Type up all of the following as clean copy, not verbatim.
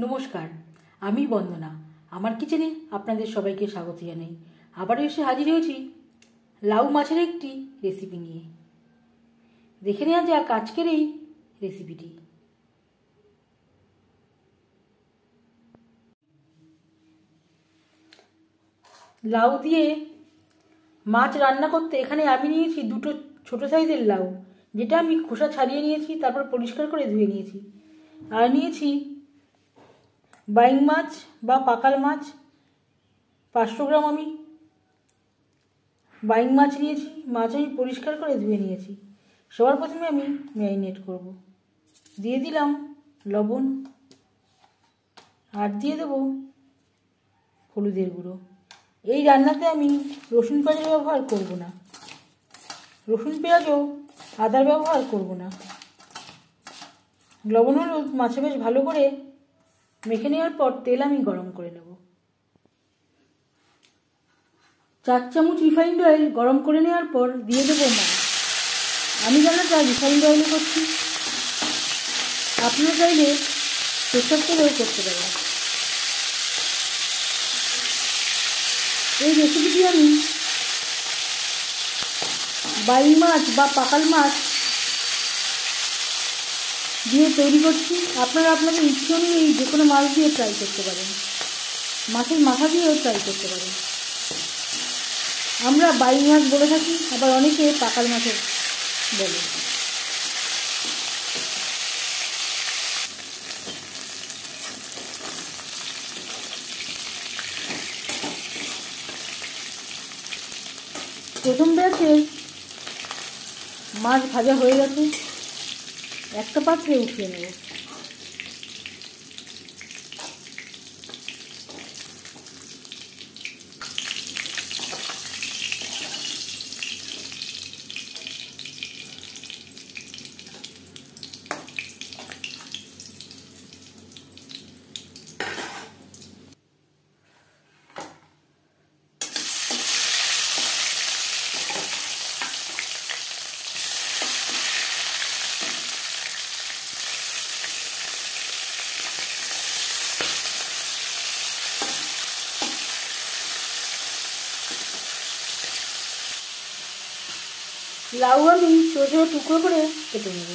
নমস্কার, আমি বন্দনা। আমার কিচেনে আপনাদের সবাইকে স্বাগত জানাই। আবারও এসে হাজির হয়েছি লাউ মাছের একটি রেসিপি নিয়ে। দেখে নেওয়া যাক আজকের এই রেসিপিটি। লাউ দিয়ে মাছ রান্না করতে এখানে আমি নিয়েছি দুটো ছোট সাইজের লাউ, যেটা আমি খোসা ছাড়িয়ে নিয়েছি, তারপর পরিষ্কার করে ধুয়ে নিয়েছি। আর নিয়েছি বাইং মাছ বা পাকাল মাছ, 500 গ্রাম আমি বাইং মাছ নিয়েছি। মাছ আমি পরিষ্কার করে ধুয়ে নিয়েছি। সবার প্রথমে আমি ম্যারিনেট করব। দিয়ে দিলাম লবণ, আর দিয়ে দেবো হলুদের গুঁড়ো। এই রান্নাতে আমি রসুন পেঁয়াজের ব্যবহার করব না, রসুন পেঁয়াজ ও আদার ব্যবহার করব না। লবণ হলুদ মাছে বেশ ভালো করে মেখে নেওয়ার পর তেল আমি গরম করে নেব। 4 চামচ রিফাইন্ড অয়েল গরম করে নেওয়ার পর দিয়ে দেবো মাছ। আমি রান্নাটা রিফাইন্ড অয়েলে করছি, আপনারা চাইলে সরষের তেলেও করতে পারেন। এই রেসিপিটি আমি বাইং মাছ বা পাকাল মাছ দিয়ে তৈরি করছি। আপনারা আপনাদের ইচ্ছে অনুযায়ী যে কোনো মাছ দিয়ে ট্রাই করতে পারেন, মাছের মাথা দিয়েও ট্রাই করতে পারেন। আমরা বাইং মাছ বলে থাকি, আবার অনেকে পাকাল মাছের বলে। প্রথম ব্যাচে মাছ ভাজা হয়ে গেছে, একটা পাত্রে উঠিয়ে নেব। লাউ আমি ছোটো ছোটো টুকরো করে কেটে নেব।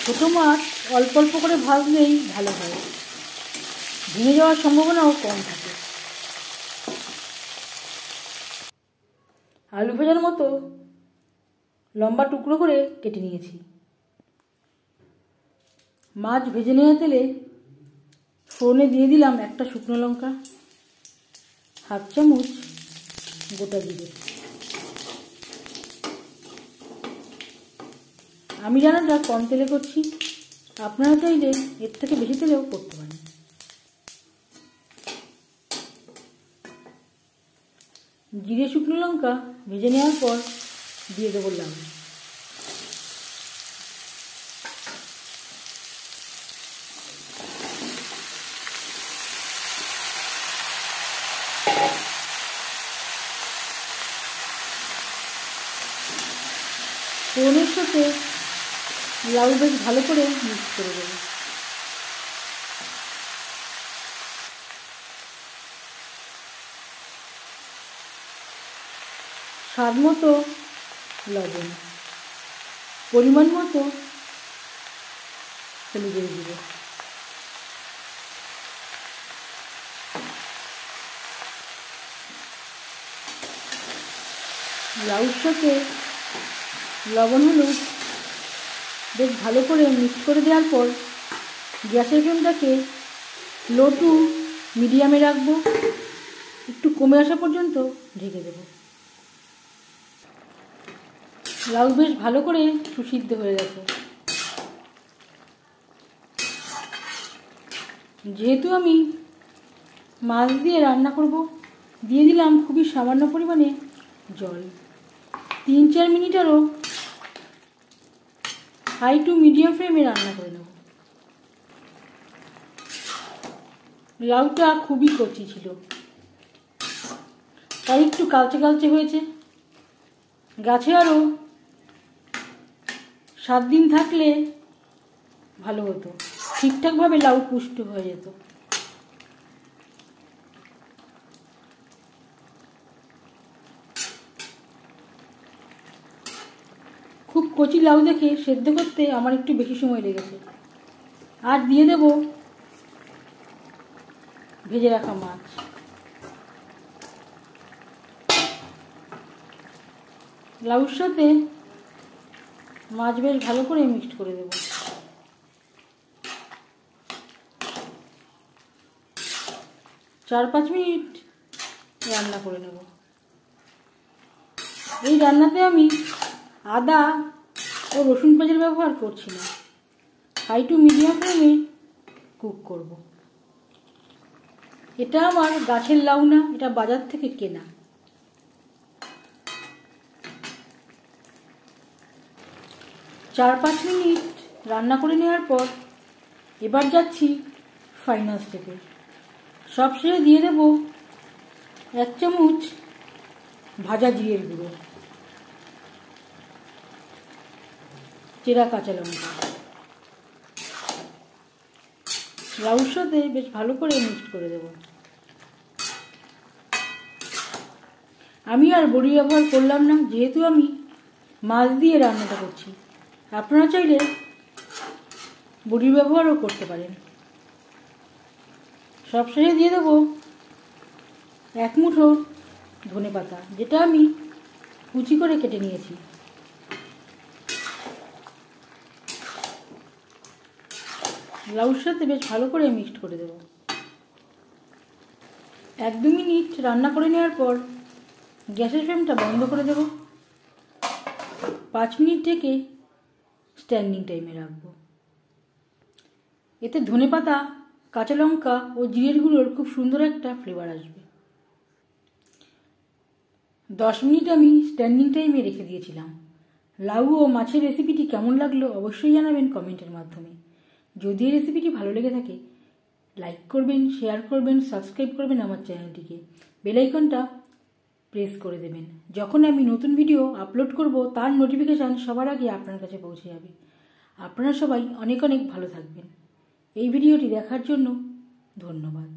ছোটো মাছ অল্প অল্প করে ভাজলেই ভালো হয়, ভেঙে যাওয়ার সম্ভাবনাও কম থাকে। আলু ভাজার মতো লম্বা টুকরো করে কেটে নিয়েছি। মাছ ভেজে নেওয়া তেলে ফোড়নে দিয়ে দিলাম একটা শুকনো লঙ্কা, 1/2 চামচ গোটা জিরে। আমি রান্নাটা কম তেলে করছি, আপনারা চাইলে এর থেকে বেশি তেলেও করতে পারেন। জিরে শুকনো লঙ্কা ভেজে নেওয়ার পর দিয়ে দেবো লাউ। ফোড়নের সাথে লাউ বেশ ভালো করে মিক্স করে দেবো। স্বাদ মতো লবণ, পরিমাণ মতো হলুদের গুঁড়ো। লাউর সাথে লবণ হলুদ বেশ ভালো করে মিক্স করে দেওয়ার পর গ্যাসের ফ্লেমটাকে লো টু মিডিয়ামে রাখবো, একটু কমে আসা পর্যন্ত ঢেকে দেব। লাউ বেশ ভালো করে সুসিদ্ধ হয়ে গেছে। যেহেতু আমি মাছ দিয়ে রান্না করব, দিয়ে দিলাম খুবই সামান্য পরিমাণে জল। 3-4 মিনিট আরও হাই টু মিডিয়াম ফ্লেমে রান্না করে নেব। লাউটা খুবই কচি ছিল, তাই একটু কালচে কালচে হয়েছে। গাছে আরও 7 দিন থাকলে ভালো হতো, ঠিকঠাকভাবে লাউ পুষ্ট হয়ে যেত। খুব কচি লাউ দেখে সেদ্ধ করতে আমার একটু বেশি সময় লেগেছে। আর দিয়ে দেব ভেজে রাখা মাছ। লাউর সাথে মাছ বেশ ভালো করে মিক্সড করে দেব। চার 5 মিনিট রান্না করে নেব। এই রান্নাতে আমি আদা ও রসুন পেঁয়াজের ব্যবহার করছি না, হাই টু মিডিয়াম ফ্লেমে কুক করব। এটা আমার গাছের লাউ না, এটা বাজার থেকে কেনা। চার 5 মিনিট রান্না করে নেওয়ার পর এবার যাচ্ছি ফাইনাল স্টেপে। সবশেষে দিয়ে দেব 1 চামচ ভাজা জিরের গুঁড়ো, চেরা কাঁচা লঙ্কা। লাউর সাথে বেশ ভালো করে মিক্সড করে দেব। আমি আর বড়ি ব্যবহার করলাম না, যেহেতু আমি মাছ দিয়ে রান্নাটা করছি। আপনারা চাইলে বড়ির ব্যবহারও করতে পারেন। সবশেষে দিয়ে দেবো 1 মুঠো ধনেপাতা, যেটা আমি কুচি করে কেটে নিয়েছি। লাউর সাথে বেশ ভালো করে মিক্সড করে দেব। 1-2 মিনিট রান্না করে নেওয়ার পর গ্যাসের ফ্লেমটা বন্ধ করে দেব। 5 মিনিট থেকে স্ট্যান্ডিং টাইমে রাখবো। এতে ধনেপাতা, কাঁচা লঙ্কা ও জিরের গুঁড়োর খুব সুন্দর একটা ফ্লেভার আসবে। 10 মিনিট আমি স্ট্যান্ডিং টাইমে রেখে দিয়েছিলাম। লাউ ও মাছের রেসিপিটি কেমন লাগলো অবশ্যই জানাবেন কমেন্টের মাধ্যমে। যদি এই রেসিপিটি ভালো লেগে থাকে লাইক করবেন, শেয়ার করবেন, সাবস্ক্রাইব করবেন আমার চ্যানেলটিকে, বেল আইকনটা প্রেস করে দেবেন। যখন আমি নতুন ভিডিও আপলোড করব তার নোটিফিকেশান সবার আগে আপনার কাছে পৌঁছে যাবে। আপনারা সবাই অনেক অনেক ভালো থাকবেন। এই ভিডিওটি দেখার জন্য ধন্যবাদ।